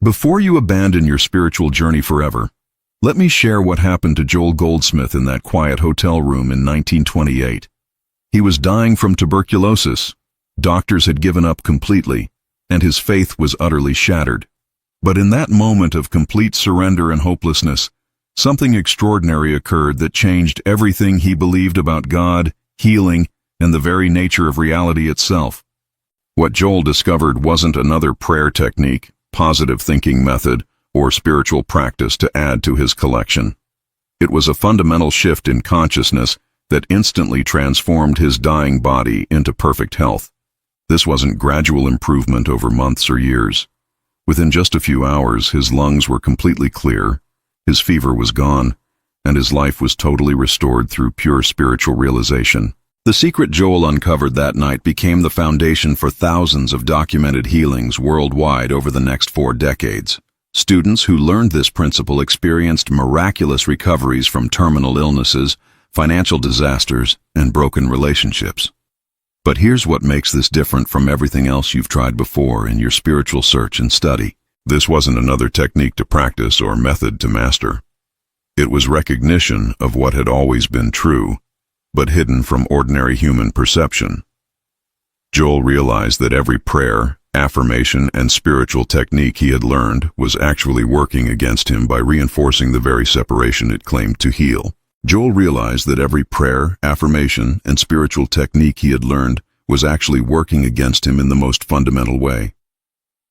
Before you abandon your spiritual journey forever, let me share what happened to Joel Goldsmith in that quiet hotel room in 1928. He was dying from tuberculosis. Doctors had given up completely, and his faith was utterly shattered. But in that moment of complete surrender and hopelessness, something extraordinary occurred that changed everything he believed about God, healing, and the very nature of reality itself. What Joel discovered wasn't another prayer technique, positive thinking method, or spiritual practice to add to his collection. It was a fundamental shift in consciousness that instantly transformed his dying body into perfect health. This wasn't gradual improvement over months or years. Within just a few hours, his lungs were completely clear, his fever was gone, and his life was totally restored through pure spiritual realization. The secret Joel uncovered that night became the foundation for thousands of documented healings worldwide over the next 4 decades. Students who learned this principle experienced miraculous recoveries from terminal illnesses, financial disasters, and broken relationships. But here's what makes this different from everything else you've tried before in your spiritual search and study. This wasn't another technique to practice or method to master. It was recognition of what had always been true, but hidden from ordinary human perception. Joel realized that every prayer, affirmation, and spiritual technique he had learned was actually working against him by reinforcing the very separation it claimed to heal. Joel realized that every prayer, affirmation, and spiritual technique he had learned was actually working against him in the most fundamental way.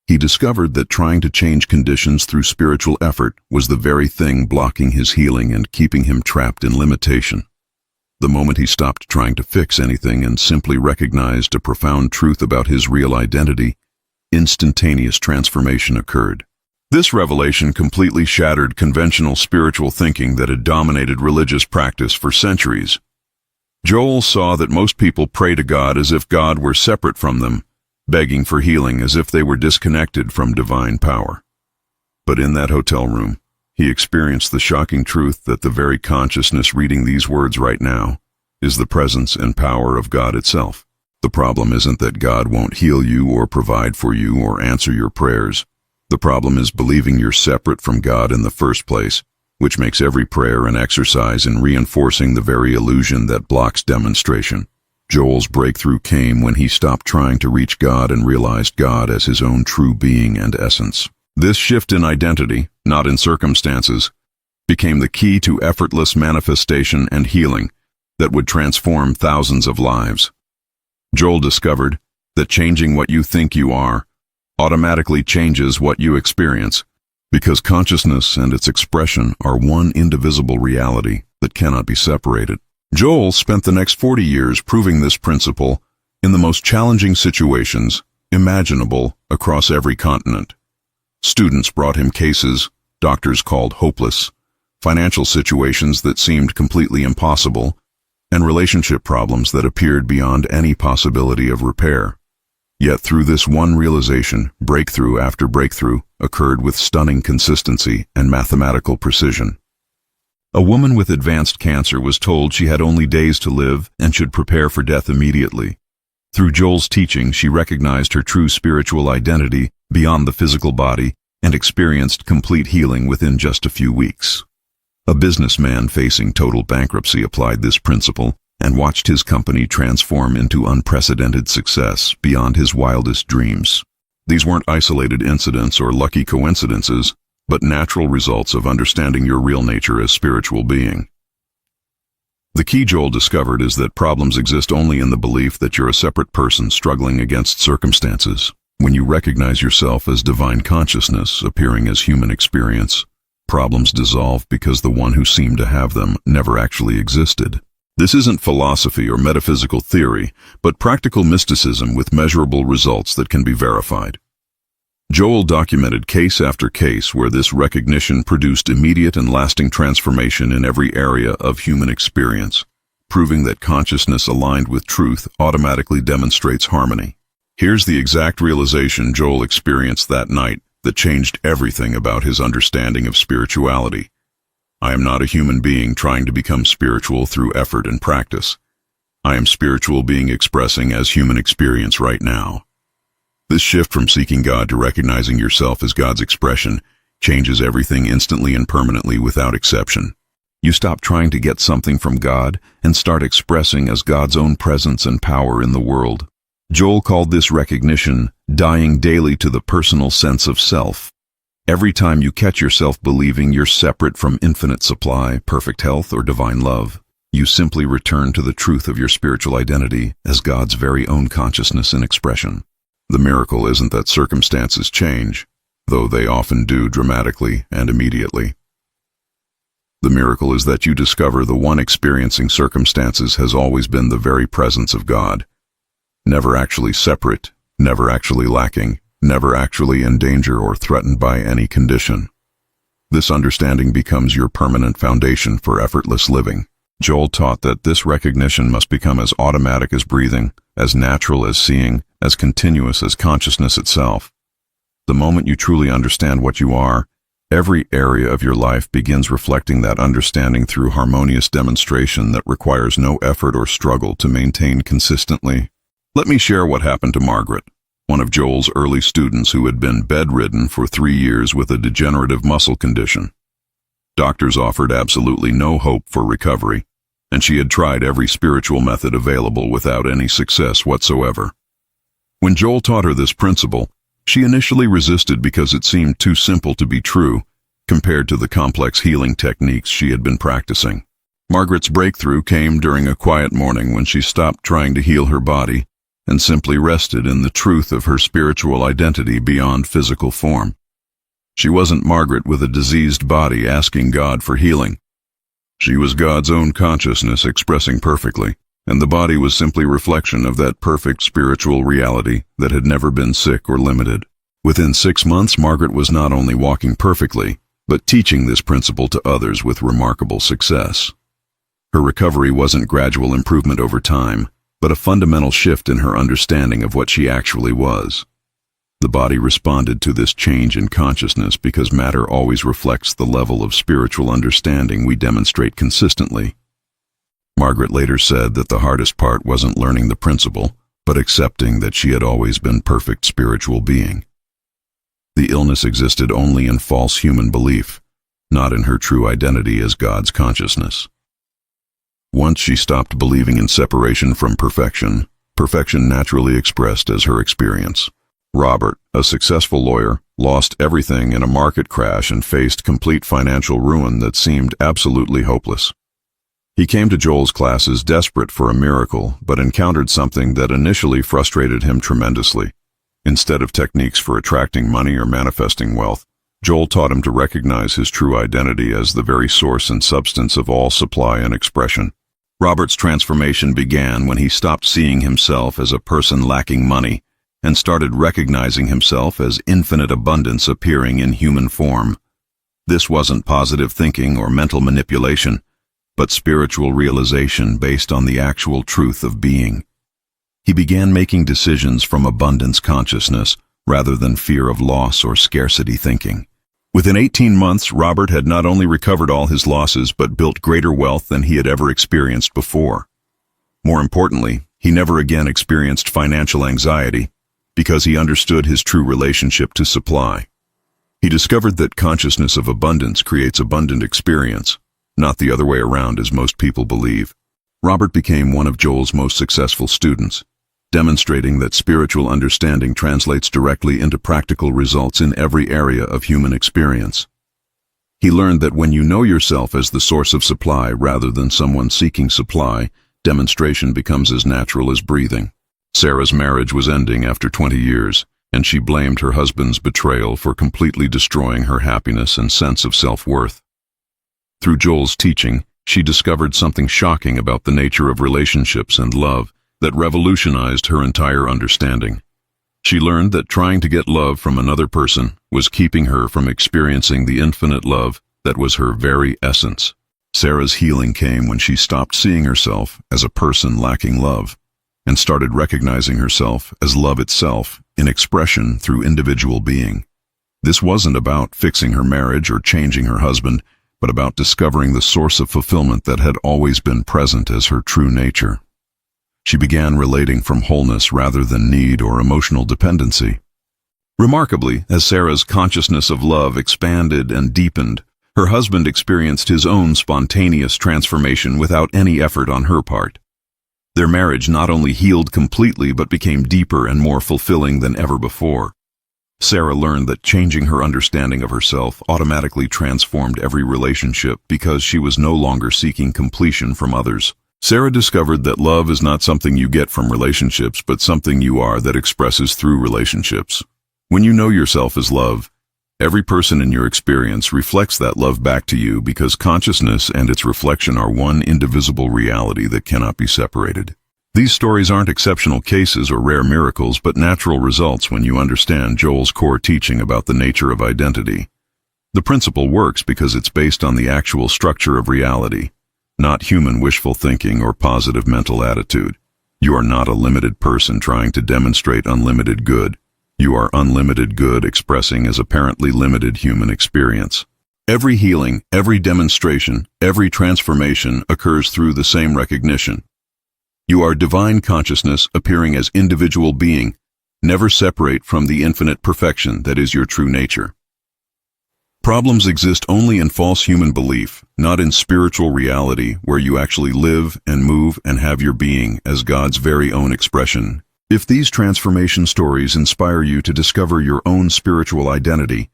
He discovered that trying to change conditions through spiritual effort was the very thing blocking his healing and keeping him trapped in limitation. The moment he stopped trying to fix anything and simply recognized a profound truth about his real identity, instantaneous transformation occurred. This revelation completely shattered conventional spiritual thinking that had dominated religious practice for centuries. Joel saw that most people pray to God as if God were separate from them, begging for healing as if they were disconnected from divine power. But in that hotel room, he experienced the shocking truth that the very consciousness reading these words right now is the presence and power of God itself. The problem isn't that God won't heal you or provide for you or answer your prayers. The problem is believing you're separate from God in the first place, which makes every prayer an exercise in reinforcing the very illusion that blocks demonstration. Joel's breakthrough came when he stopped trying to reach God and realized God as his own true being and essence. This shift in identity, not in circumstances, became the key to effortless manifestation and healing that would transform thousands of lives. Joel discovered that changing what you think you are automatically changes what you experience, because consciousness and its expression are one indivisible reality that cannot be separated. Joel spent the next 40 years proving this principle in the most challenging situations imaginable across every continent. Students brought him cases doctors called hopeless, financial situations that seemed completely impossible, and relationship problems that appeared beyond any possibility of repair. Yet through this one realization, breakthrough after breakthrough occurred with stunning consistency and mathematical precision. A woman with advanced cancer was told she had only days to live and should prepare for death immediately. Through Joel's teaching, she recognized her true spiritual identity beyond the physical body and experienced complete healing within just a few weeks. A businessman facing total bankruptcy applied this principle and watched his company transform into unprecedented success beyond his wildest dreams. These weren't isolated incidents or lucky coincidences, but natural results of understanding your real nature as spiritual being. The key Joel discovered is that problems exist only in the belief that you're a separate person struggling against circumstances. When you recognize yourself as divine consciousness appearing as human experience, problems dissolve because the one who seemed to have them never actually existed. This isn't philosophy or metaphysical theory, but practical mysticism with measurable results that can be verified. Joel documented case after case where this recognition produced immediate and lasting transformation in every area of human experience, proving that consciousness aligned with truth automatically demonstrates harmony. Here's the exact realization Joel experienced that night that changed everything about his understanding of spirituality. I am not a human being trying to become spiritual through effort and practice. I am spiritual being expressing as human experience right now. This shift from seeking God to recognizing yourself as God's expression changes everything instantly and permanently without exception. You stop trying to get something from God and start expressing as God's own presence and power in the world. Joel called this recognition dying daily to the personal sense of self. Every time you catch yourself believing you're separate from infinite supply, perfect health, or divine love, you simply return to the truth of your spiritual identity as God's very own consciousness and expression. The miracle isn't that circumstances change, though they often do dramatically and immediately. The miracle is that you discover the one experiencing circumstances has always been the very presence of God. Never actually separate, never actually lacking, never actually in danger or threatened by any condition. This understanding becomes your permanent foundation for effortless living. Joel taught that this recognition must become as automatic as breathing, as natural as seeing, as continuous as consciousness itself. The moment you truly understand what you are, every area of your life begins reflecting that understanding through harmonious demonstration that requires no effort or struggle to maintain consistently. Let me share what happened to Margaret, one of Joel's early students who had been bedridden for 3 years with a degenerative muscle condition. Doctors offered absolutely no hope for recovery, and she had tried every spiritual method available without any success whatsoever. When Joel taught her this principle, she initially resisted because it seemed too simple to be true compared to the complex healing techniques she had been practicing. Margaret's breakthrough came during a quiet morning when she stopped trying to heal her body and simply rested in the truth of her spiritual identity beyond physical form. She wasn't Margaret with a diseased body asking God for healing. She was God's own consciousness expressing perfectly, and the body was simply a reflection of that perfect spiritual reality that had never been sick or limited. Within 6 months, Margaret was not only walking perfectly, but teaching this principle to others with remarkable success. Her recovery wasn't gradual improvement over time, but a fundamental shift in her understanding of what she actually was. The body responded to this change in consciousness because matter always reflects the level of spiritual understanding we demonstrate consistently. Margaret later said that the hardest part wasn't learning the principle, but accepting that she had always been perfect spiritual being. The illness existed only in false human belief, not in her true identity as God's consciousness. Once she stopped believing in separation from perfection, perfection naturally expressed as her experience. Robert, a successful lawyer, lost everything in a market crash and faced complete financial ruin that seemed absolutely hopeless. He came to Joel's classes desperate for a miracle, but encountered something that initially frustrated him tremendously. Instead of techniques for attracting money or manifesting wealth, Joel taught him to recognize his true identity as the very source and substance of all supply and expression. Robert's transformation began when he stopped seeing himself as a person lacking money and started recognizing himself as infinite abundance appearing in human form. This wasn't positive thinking or mental manipulation, but spiritual realization based on the actual truth of being. He began making decisions from abundance consciousness rather than fear of loss or scarcity thinking. Within 18 months, Robert had not only recovered all his losses but built greater wealth than he had ever experienced before. More importantly, he never again experienced financial anxiety because he understood his true relationship to supply. He discovered that consciousness of abundance creates abundant experience, not the other way around as most people believe. Robert became one of Joel's most successful students, demonstrating that spiritual understanding translates directly into practical results in every area of human experience. He learned that when you know yourself as the source of supply rather than someone seeking supply, demonstration becomes as natural as breathing. Sarah's marriage was ending after 20 years, and she blamed her husband's betrayal for completely destroying her happiness and sense of self-worth. Through Joel's teaching, she discovered something shocking about the nature of relationships and love that revolutionized her entire understanding. She learned that trying to get love from another person was keeping her from experiencing the infinite love that was her very essence. Sarah's healing came when she stopped seeing herself as a person lacking love and started recognizing herself as love itself in expression through individual being. This wasn't about fixing her marriage or changing her husband, but about discovering the source of fulfillment that had always been present as her true nature. She began relating from wholeness rather than need or emotional dependency. Remarkably, as Sarah's consciousness of love expanded and deepened, her husband experienced his own spontaneous transformation without any effort on her part. Their marriage not only healed completely but became deeper and more fulfilling than ever before. Sarah learned that changing her understanding of herself automatically transformed every relationship because she was no longer seeking completion from others. Sarah discovered that love is not something you get from relationships, but something you are that expresses through relationships. When you know yourself as love, every person in your experience reflects that love back to you because consciousness and its reflection are one indivisible reality that cannot be separated. These stories aren't exceptional cases or rare miracles, but natural results when you understand Joel's core teaching about the nature of identity. The principle works because it's based on the actual structure of reality, not human wishful thinking or positive mental attitude. You are not a limited person trying to demonstrate unlimited good. You are unlimited good expressing as apparently limited human experience. Every healing, every demonstration, every transformation occurs through the same recognition. You are divine consciousness appearing as individual being, never separate from the infinite perfection that is your true nature. Problems exist only in false human belief, not in spiritual reality where you actually live and move and have your being as God's very own expression. If these transformation stories inspire you to discover your own spiritual identity,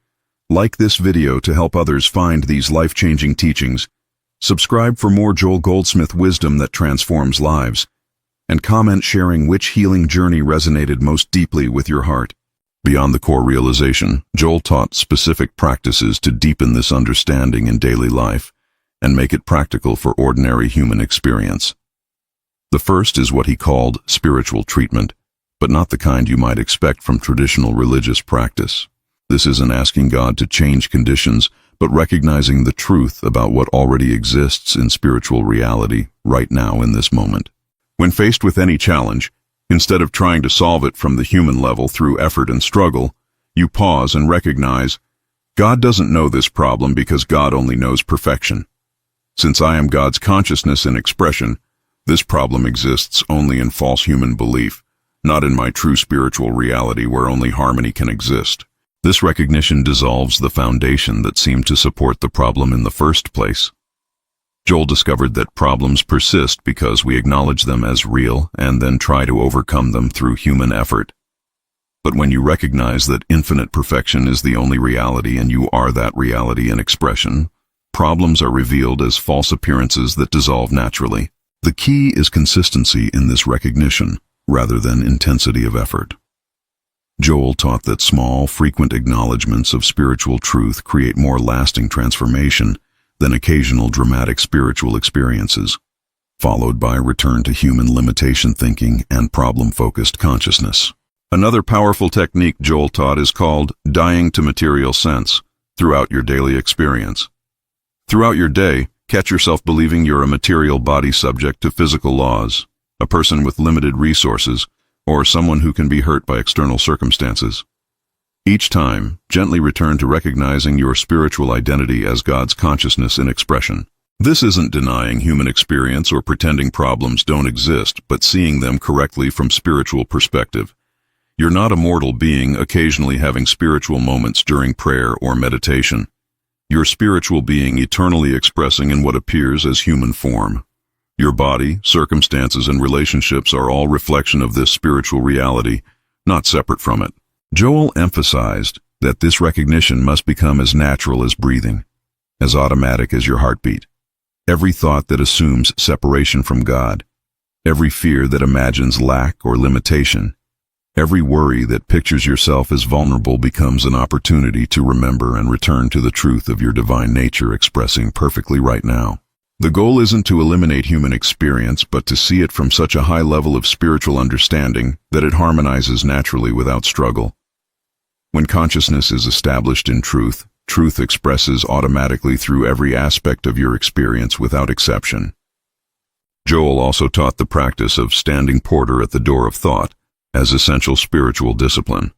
like this video to help others find these life-changing teachings, subscribe for more Joel Goldsmith wisdom that transforms lives, and comment sharing which healing journey resonated most deeply with your heart. Beyond the core realization, Joel taught specific practices to deepen this understanding in daily life and make it practical for ordinary human experience. The first is what he called spiritual treatment, but not the kind you might expect from traditional religious practice. This isn't asking God to change conditions, but recognizing the truth about what already exists in spiritual reality right now in this moment. When faced with any challenge, instead of trying to solve it from the human level through effort and struggle, you pause and recognize, God doesn't know this problem because God only knows perfection. Since I am God's consciousness and expression, this problem exists only in false human belief, not in my true spiritual reality where only harmony can exist. This recognition dissolves the foundation that seemed to support the problem in the first place. Joel discovered that problems persist because we acknowledge them as real and then try to overcome them through human effort. But when you recognize that infinite perfection is the only reality and you are that reality in expression, problems are revealed as false appearances that dissolve naturally. The key is consistency in this recognition, rather than intensity of effort. Joel taught that small, frequent acknowledgments of spiritual truth create more lasting transformation than occasional dramatic spiritual experiences, followed by return to human limitation thinking and problem-focused consciousness. Another powerful technique Joel taught is called dying to material sense throughout your daily experience. Throughout your day, catch yourself believing you're a material body subject to physical laws, a person with limited resources, or someone who can be hurt by external circumstances. Each time, gently return to recognizing your spiritual identity as God's consciousness in expression. This isn't denying human experience or pretending problems don't exist, but seeing them correctly from spiritual perspective. You're not a mortal being occasionally having spiritual moments during prayer or meditation. You're a spiritual being eternally expressing in what appears as human form. Your body, circumstances, and relationships are all reflection of this spiritual reality, not separate from it. Joel emphasized that this recognition must become as natural as breathing, as automatic as your heartbeat. Every thought that assumes separation from God, every fear that imagines lack or limitation, every worry that pictures yourself as vulnerable becomes an opportunity to remember and return to the truth of your divine nature expressing perfectly right now. The goal isn't to eliminate human experience, but to see it from such a high level of spiritual understanding that it harmonizes naturally without struggle. When consciousness is established in truth, truth expresses automatically through every aspect of your experience without exception. Joel also taught the practice of standing porter at the door of thought as essential spiritual discipline.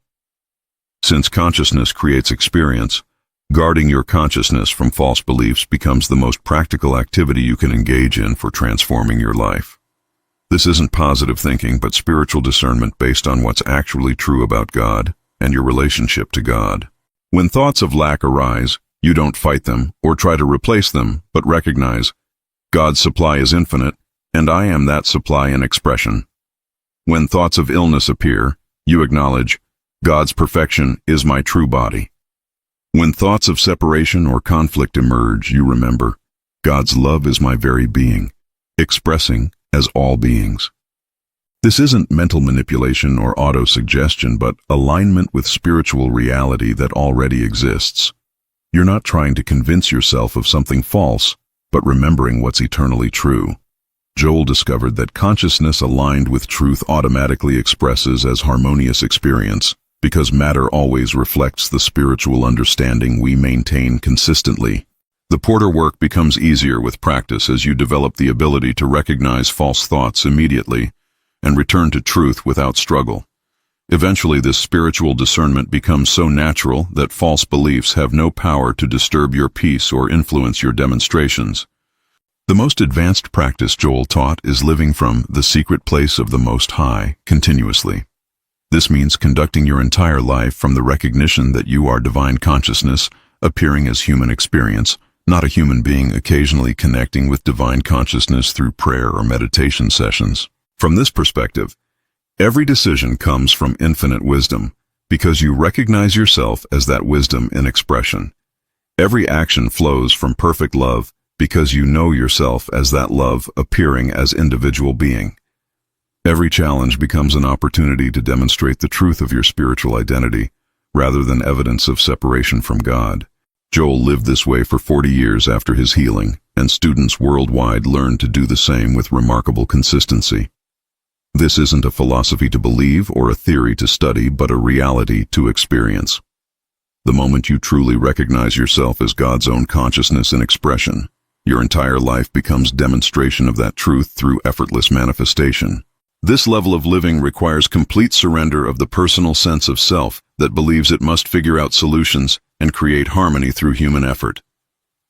Since consciousness creates experience, guarding your consciousness from false beliefs becomes the most practical activity you can engage in for transforming your life. This isn't positive thinking, but spiritual discernment based on what's actually true about God and your relationship to God. When thoughts of lack arise, you don't fight them or try to replace them, but recognize, God's supply is infinite, and I am that supply in expression. When thoughts of illness appear, you acknowledge, God's perfection is my true body. When thoughts of separation or conflict emerge, you remember, God's love is my very being, expressing as all beings. This isn't mental manipulation or auto-suggestion, but alignment with spiritual reality that already exists. You're not trying to convince yourself of something false, but remembering what's eternally true. Joel discovered that consciousness aligned with truth automatically expresses as harmonious experience, because matter always reflects the spiritual understanding we maintain consistently. The Porter work becomes easier with practice as you develop the ability to recognize false thoughts immediately and return to truth without struggle. Eventually, this spiritual discernment becomes so natural that false beliefs have no power to disturb your peace or influence your demonstrations. The most advanced practice Joel taught is living from the secret place of the Most High continuously. This means conducting your entire life from the recognition that you are divine consciousness, appearing as human experience, not a human being occasionally connecting with divine consciousness through prayer or meditation sessions. From this perspective, every decision comes from infinite wisdom, because you recognize yourself as that wisdom in expression. Every action flows from perfect love, because you know yourself as that love appearing as individual being. Every challenge becomes an opportunity to demonstrate the truth of your spiritual identity, rather than evidence of separation from God. Joel lived this way for 40 years after his healing, and students worldwide learned to do the same with remarkable consistency. This isn't a philosophy to believe or a theory to study, but a reality to experience. The moment you truly recognize yourself as God's own consciousness in expression, your entire life becomes demonstration of that truth through effortless manifestation. This level of living requires complete surrender of the personal sense of self that believes it must figure out solutions and create harmony through human effort.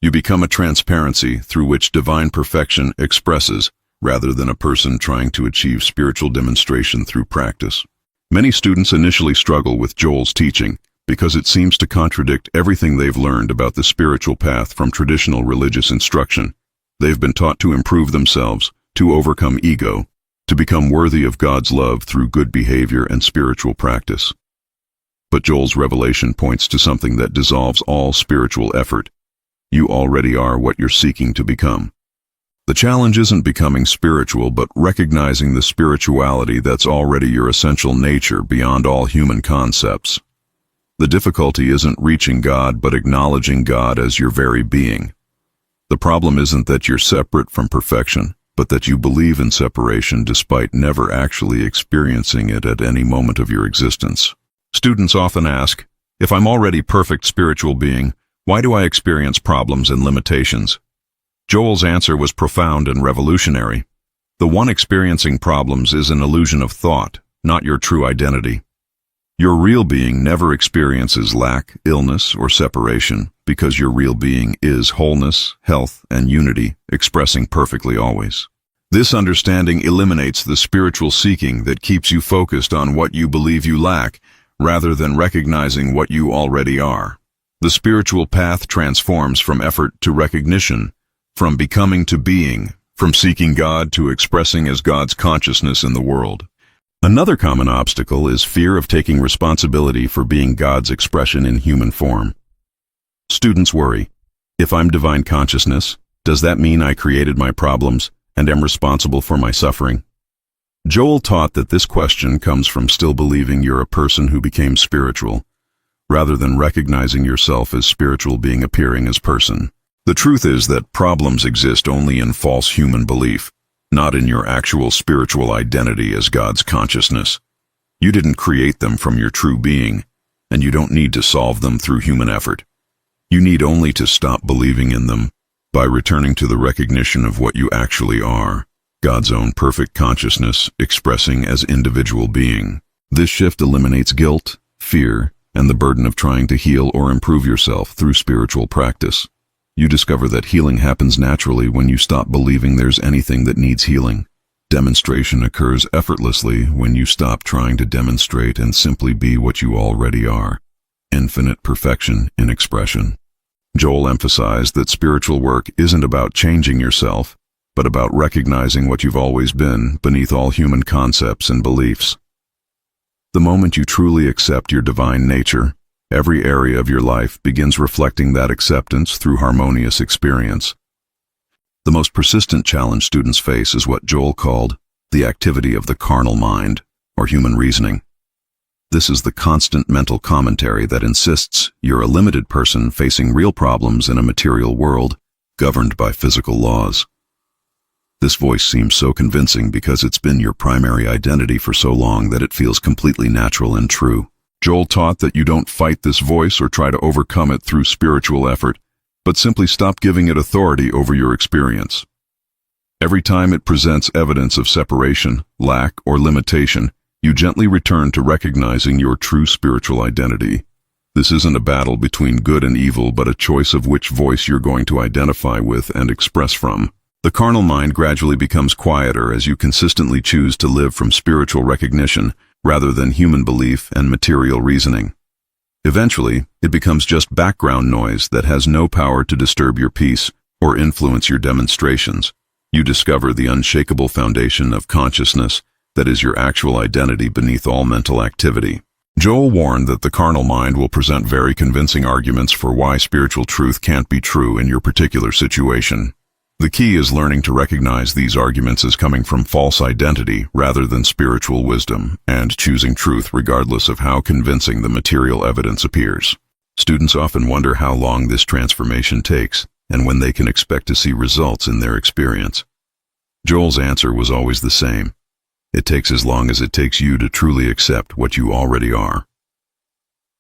You become a transparency through which divine perfection expresses, rather than a person trying to achieve spiritual demonstration through practice. Many students initially struggle with Joel's teaching because it seems to contradict everything they've learned about the spiritual path from traditional religious instruction. They've been taught to improve themselves, to overcome ego, to become worthy of God's love through good behavior and spiritual practice. But Joel's revelation points to something that dissolves all spiritual effort. You already are what you're seeking to become. The challenge isn't becoming spiritual, but recognizing the spirituality that's already your essential nature beyond all human concepts. The difficulty isn't reaching God, but acknowledging God as your very being. The problem isn't that you're separate from perfection, but that you believe in separation despite never actually experiencing it at any moment of your existence. Students often ask, if I'm already perfect spiritual being, why do I experience problems and limitations? Joel's answer was profound and revolutionary. The one experiencing problems is an illusion of thought, not your true identity. Your real being never experiences lack, illness, or separation, because your real being is wholeness, health, and unity, expressing perfectly always. This understanding eliminates the spiritual seeking that keeps you focused on what you believe you lack, rather than recognizing what you already are. The spiritual path transforms from effort to recognition, from becoming to being, from seeking God to expressing as God's consciousness in the world. Another common obstacle is fear of taking responsibility for being God's expression in human form. Students worry, if I'm divine consciousness, does that mean I created my problems and am responsible for my suffering? Joel taught that this question comes from still believing you're a person who became spiritual, rather than recognizing yourself as spiritual being appearing as person. The truth is that problems exist only in false human belief, not in your actual spiritual identity as God's consciousness. You didn't create them from your true being, and you don't need to solve them through human effort. You need only to stop believing in them by returning to the recognition of what you actually are, God's own perfect consciousness expressing as individual being. This shift eliminates guilt, fear, and the burden of trying to heal or improve yourself through spiritual practice. You discover that healing happens naturally when you stop believing there's anything that needs healing. Demonstration occurs effortlessly when you stop trying to demonstrate and simply be what you already are. Infinite perfection in expression. Joel emphasized that spiritual work isn't about changing yourself, but about recognizing what you've always been beneath all human concepts and beliefs. The moment you truly accept your divine nature, every area of your life begins reflecting that acceptance through harmonious experience. The most persistent challenge students face is what Joel called the activity of the carnal mind, or human reasoning. This is the constant mental commentary that insists you're a limited person facing real problems in a material world governed by physical laws. This voice seems so convincing because it's been your primary identity for so long that it feels completely natural and true. Joel taught that you don't fight this voice or try to overcome it through spiritual effort, but simply stop giving it authority over your experience. Every time it presents evidence of separation, lack, or limitation, you gently return to recognizing your true spiritual identity. This isn't a battle between good and evil, but a choice of which voice you're going to identify with and express from. The carnal mind gradually becomes quieter as you consistently choose to live from spiritual recognition rather than human belief and material reasoning. Eventually, it becomes just background noise that has no power to disturb your peace or influence your demonstrations. You discover the unshakable foundation of consciousness that is your actual identity beneath all mental activity. Joel warned that the carnal mind will present very convincing arguments for why spiritual truth can't be true in your particular situation. The key is learning to recognize these arguments as coming from false identity rather than spiritual wisdom, and choosing truth regardless of how convincing the material evidence appears. Students often wonder how long this transformation takes and when they can expect to see results in their experience. Joel's answer was always the same. It takes as long as it takes you to truly accept what you already are.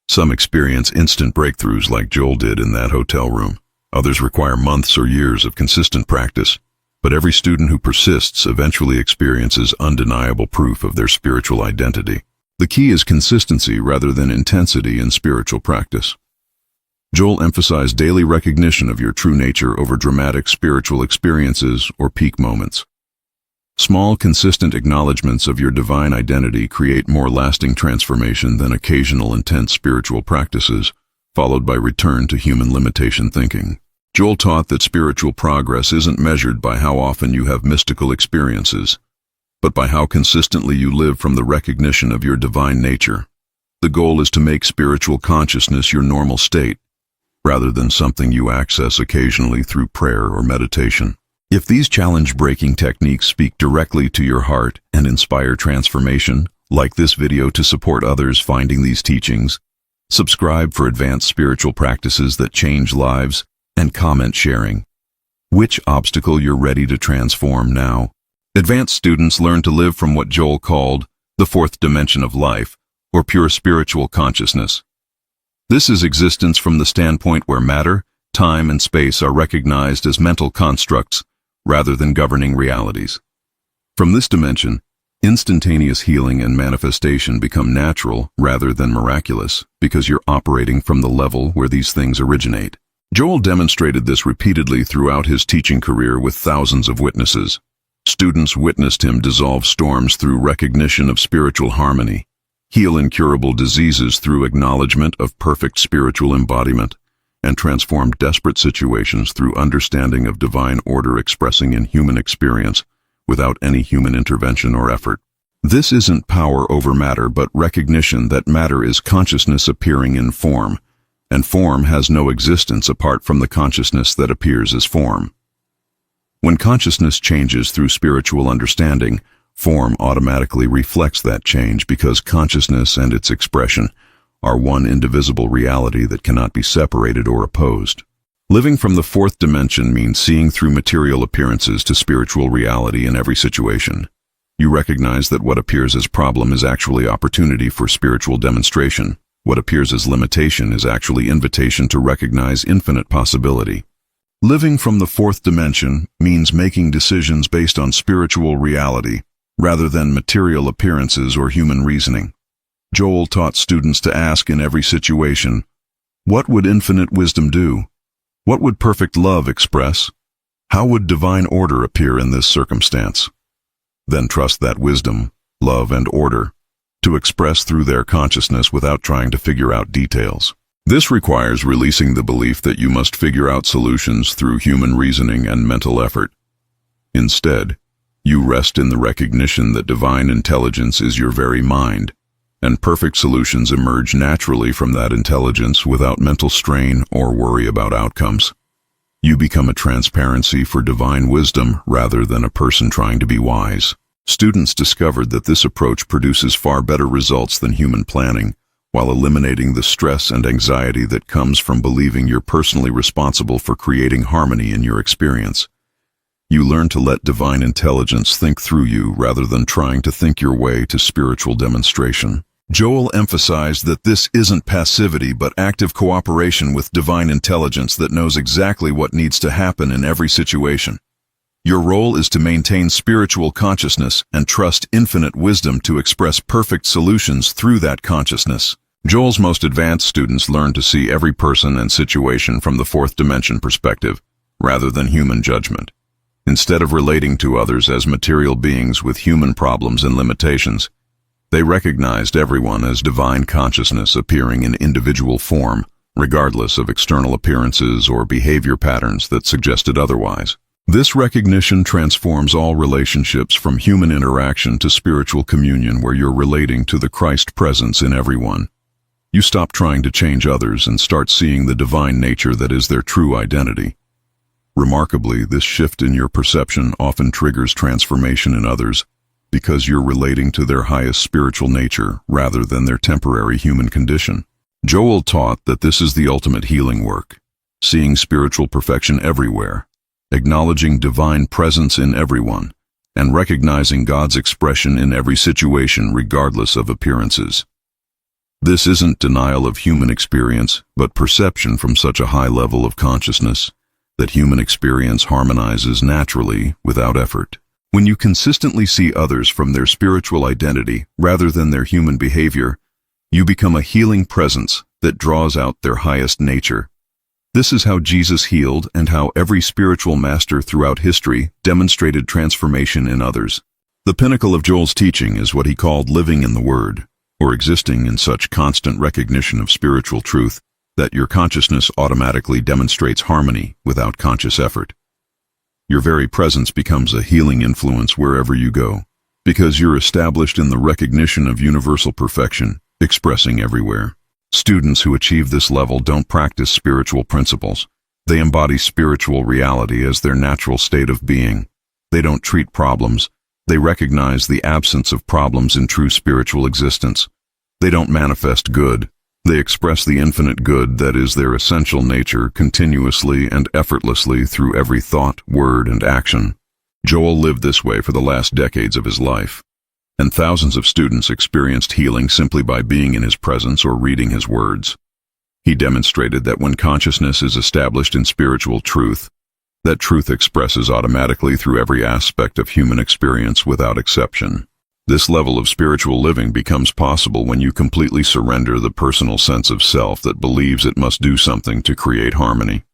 Some experience instant breakthroughs like Joel did in that hotel room. Others require months or years of consistent practice, but every student who persists eventually experiences undeniable proof of their spiritual identity. The key is consistency rather than intensity in spiritual practice. Joel emphasized daily recognition of your true nature over dramatic spiritual experiences or peak moments. Small, consistent acknowledgments of your divine identity create more lasting transformation than occasional intense spiritual practices, followed by return to human limitation thinking. Joel taught that spiritual progress isn't measured by how often you have mystical experiences, but by how consistently you live from the recognition of your divine nature. The goal is to make spiritual consciousness your normal state, rather than something you access occasionally through prayer or meditation. If these challenge-breaking techniques speak directly to your heart and inspire transformation, like this video to support others finding these teachings, subscribe for advanced spiritual practices that change lives, and comment sharing which obstacle you're ready to transform now. Advanced students learn to live from what Joel called the fourth dimension of life, or pure spiritual consciousness. This is existence from the standpoint where matter, time, and space are recognized as mental constructs rather than governing realities. From this dimension, instantaneous healing and manifestation become natural rather than miraculous because you're operating from the level where these things originate. Joel demonstrated this repeatedly throughout his teaching career with thousands of witnesses. Students witnessed him dissolve storms through recognition of spiritual harmony, heal incurable diseases through acknowledgement of perfect spiritual embodiment, and transform desperate situations through understanding of divine order expressing in human experience without any human intervention or effort. This isn't power over matter, but recognition that matter is consciousness appearing in form, and form has no existence apart from the consciousness that appears as form. When consciousness changes through spiritual understanding, form automatically reflects that change because consciousness and its expression are one indivisible reality that cannot be separated or opposed. Living from the fourth dimension means seeing through material appearances to spiritual reality in every situation. You recognize that what appears as problem is actually opportunity for spiritual demonstration. What appears as limitation is actually invitation to recognize infinite possibility. Living from the fourth dimension means making decisions based on spiritual reality rather than material appearances or human reasoning. Joel taught students to ask in every situation, what would infinite wisdom do? What would perfect love express? How would divine order appear in this circumstance? then trust that wisdom, love, and order to express through their consciousness without trying to figure out details. This requires releasing the belief that you must figure out solutions through human reasoning and mental effort. Instead, you rest in the recognition that divine intelligence is your very mind, and perfect solutions emerge naturally from that intelligence without mental strain or worry about outcomes. You become a transparency for divine wisdom rather than a person trying to be wise. Students discovered that this approach produces far better results than human planning, while eliminating the stress and anxiety that comes from believing you're personally responsible for creating harmony in your experience. You learn to let divine intelligence think through you rather than trying to think your way to spiritual demonstration. Joel emphasized that this isn't passivity but active cooperation with divine intelligence that knows exactly what needs to happen in every situation. Your role is to maintain spiritual consciousness and trust infinite wisdom to express perfect solutions through that consciousness. Joel's most advanced students learn to see every person and situation from the fourth dimension perspective, rather than human judgment. Instead of relating to others as material beings with human problems and limitations, they recognized everyone as divine consciousness appearing in individual form, regardless of external appearances or behavior patterns that suggested otherwise. This recognition transforms all relationships from human interaction to spiritual communion, where you're relating to the Christ presence in everyone. You stop trying to change others and start seeing the divine nature that is their true identity. Remarkably, this shift in your perception often triggers transformation in others because you're relating to their highest spiritual nature rather than their temporary human condition. Joel taught that this is the ultimate healing work, seeing spiritual perfection everywhere, acknowledging divine presence in everyone, and recognizing God's expression in every situation regardless of appearances. This isn't denial of human experience, but perception from such a high level of consciousness that human experience harmonizes naturally without effort. When you consistently see others from their spiritual identity rather than their human behavior, you become a healing presence that draws out their highest nature. This is how Jesus healed and how every spiritual master throughout history demonstrated transformation in others. The pinnacle of Joel's teaching is what he called living in the Word, or existing in such constant recognition of spiritual truth that your consciousness automatically demonstrates harmony without conscious effort. Your very presence becomes a healing influence wherever you go, because you're established in the recognition of universal perfection, expressing everywhere. Students who achieve this level don't practice spiritual principles. They embody spiritual reality as their natural state of being. They don't treat problems. They recognize the absence of problems in true spiritual existence. They don't manifest good. They express the infinite good that is their essential nature continuously and effortlessly through every thought, word, and action. Joel lived this way for the last decades of his life, and thousands of students experienced healing simply by being in his presence or reading his words. He demonstrated that when consciousness is established in spiritual truth, that truth expresses automatically through every aspect of human experience without exception. This level of spiritual living becomes possible when you completely surrender the personal sense of self that believes it must do something to create harmony.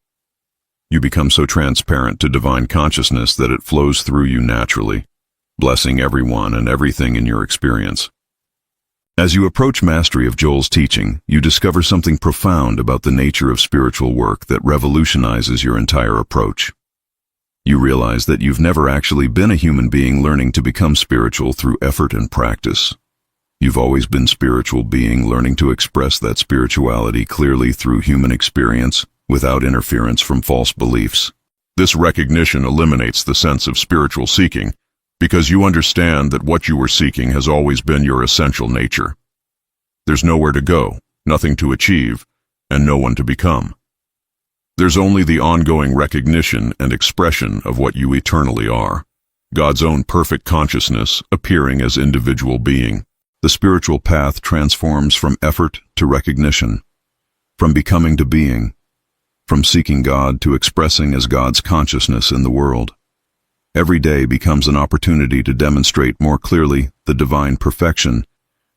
You become so transparent to divine consciousness that it flows through you naturally, blessing everyone and everything in your experience. As you approach mastery of Joel's teaching, you discover something profound about the nature of spiritual work that revolutionizes your entire approach. You realize that you've never actually been a human being learning to become spiritual through effort and practice. You've always been a spiritual being learning to express that spirituality clearly through human experience without interference from false beliefs. This recognition eliminates the sense of spiritual seeking, because you understand that what you were seeking has always been your essential nature. There's nowhere to go, nothing to achieve, and no one to become. There's only the ongoing recognition and expression of what you eternally are, God's own perfect consciousness appearing as individual being. The spiritual path transforms from effort to recognition, from becoming to being, from seeking God to expressing as God's consciousness in the world. Every day becomes an opportunity to demonstrate more clearly the divine perfection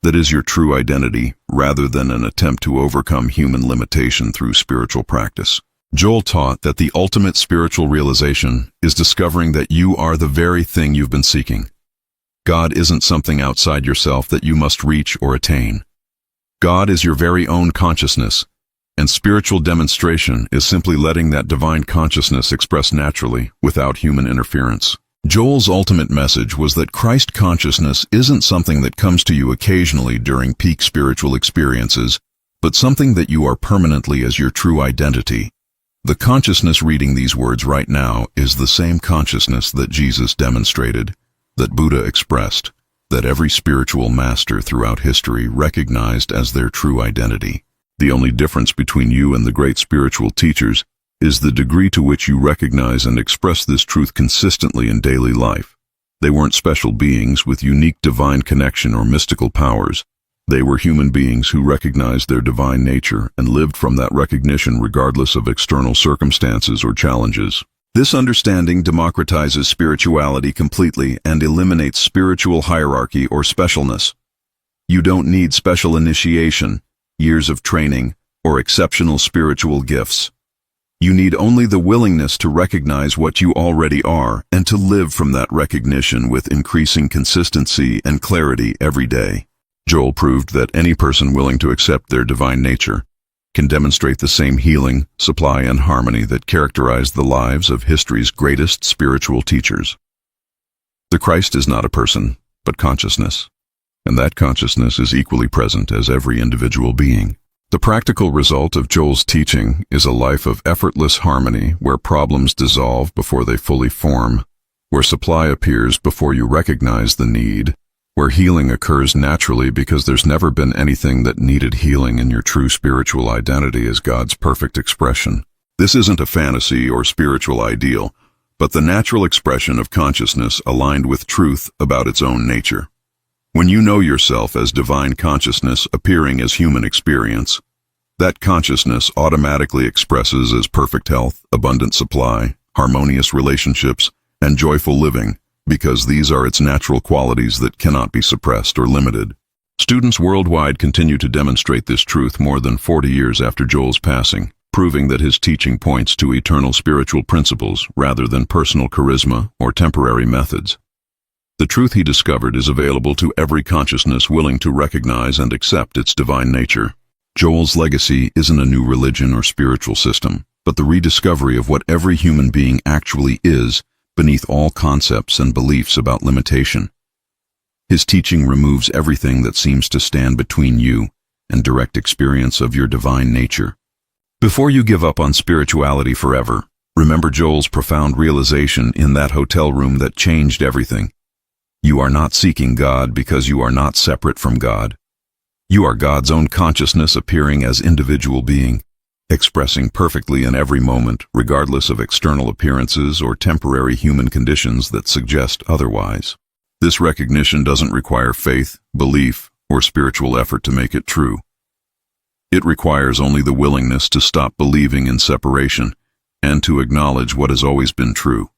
that is your true identity, rather than an attempt to overcome human limitation through spiritual practice. Joel taught that the ultimate spiritual realization is discovering that you are the very thing you've been seeking. God isn't something outside yourself that you must reach or attain. God is your very own consciousness, and spiritual demonstration is simply letting that divine consciousness express naturally without human interference. Joel's ultimate message was that Christ consciousness isn't something that comes to you occasionally during peak spiritual experiences, but something that you are permanently as your true identity. The consciousness reading these words right now is the same consciousness that Jesus demonstrated, that Buddha expressed, that every spiritual master throughout history recognized as their true identity. The only difference between you and the great spiritual teachers is the degree to which you recognize and express this truth consistently in daily life. They weren't special beings with unique divine connection or mystical powers. They were human beings who recognized their divine nature and lived from that recognition regardless of external circumstances or challenges. This understanding democratizes spirituality completely and eliminates spiritual hierarchy or specialness. You don't need special initiation, years of training, or exceptional spiritual gifts. You need only the willingness to recognize what you already are and to live from that recognition with increasing consistency and clarity every day. Joel proved that any person willing to accept their divine nature can demonstrate the same healing, supply, and harmony that characterized the lives of history's greatest spiritual teachers. The Christ is not a person, but consciousness, and that consciousness is equally present as every individual being. The practical result of Joel's teaching is a life of effortless harmony where problems dissolve before they fully form, where supply appears before you recognize the need, where healing occurs naturally because there's never been anything that needed healing, and your true spiritual identity is God's perfect expression. This isn't a fantasy or spiritual ideal, but the natural expression of consciousness aligned with truth about its own nature. When you know yourself as divine consciousness appearing as human experience, that consciousness automatically expresses as perfect health, abundant supply, harmonious relationships, and joyful living, because these are its natural qualities that cannot be suppressed or limited. Students worldwide continue to demonstrate this truth more than 40 years after Joel's passing, proving that his teaching points to eternal spiritual principles rather than personal charisma or temporary methods. The truth he discovered is available to every consciousness willing to recognize and accept its divine nature. Joel's legacy isn't a new religion or spiritual system, but the rediscovery of what every human being actually is beneath all concepts and beliefs about limitation. His teaching removes everything that seems to stand between you and direct experience of your divine nature. Before you give up on spirituality forever, remember Joel's profound realization in that hotel room that changed everything. You are not seeking God because you are not separate from God. You are God's own consciousness appearing as individual being, expressing perfectly in every moment, regardless of external appearances or temporary human conditions that suggest otherwise. This recognition doesn't require faith, belief, or spiritual effort to make it true. It requires only the willingness to stop believing in separation and to acknowledge what has always been true.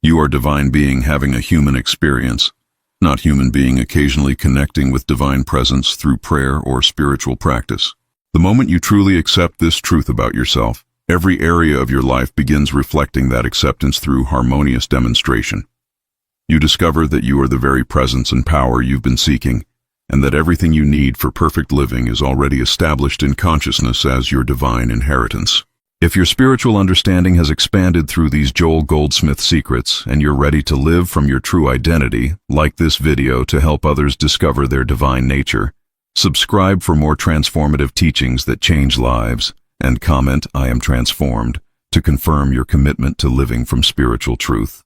You are divine being having a human experience, not human being occasionally connecting with divine presence through prayer or spiritual practice. The moment you truly accept this truth about yourself, every area of your life begins reflecting that acceptance through harmonious demonstration. You discover that you are the very presence and power you've been seeking, and that everything you need for perfect living is already established in consciousness as your divine inheritance. If your spiritual understanding has expanded through these Joel Goldsmith secrets and you're ready to live from your true identity, like this video to help others discover their divine nature. Subscribe for more transformative teachings that change lives, and comment "I am transformed" to confirm your commitment to living from spiritual truth.